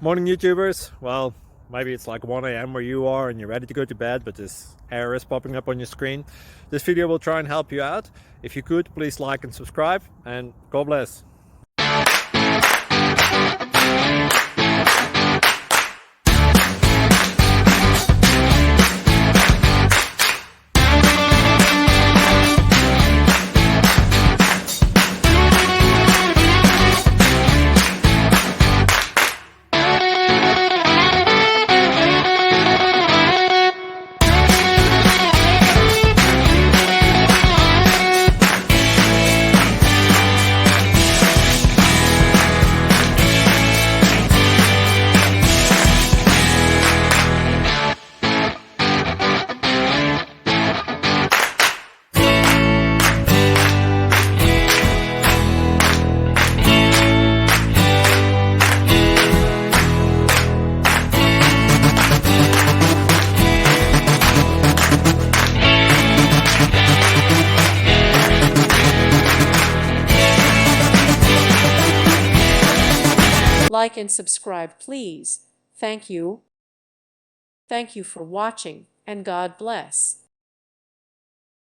Morning YouTubers. Well, maybe it's like 1 a.m. where you are and you're ready to go to bed, but this error is popping up on your screen. This video will try and help you out. If you could, please like and subscribe, and God bless. Like and subscribe, please. Thank you. Thank you for watching, and God bless.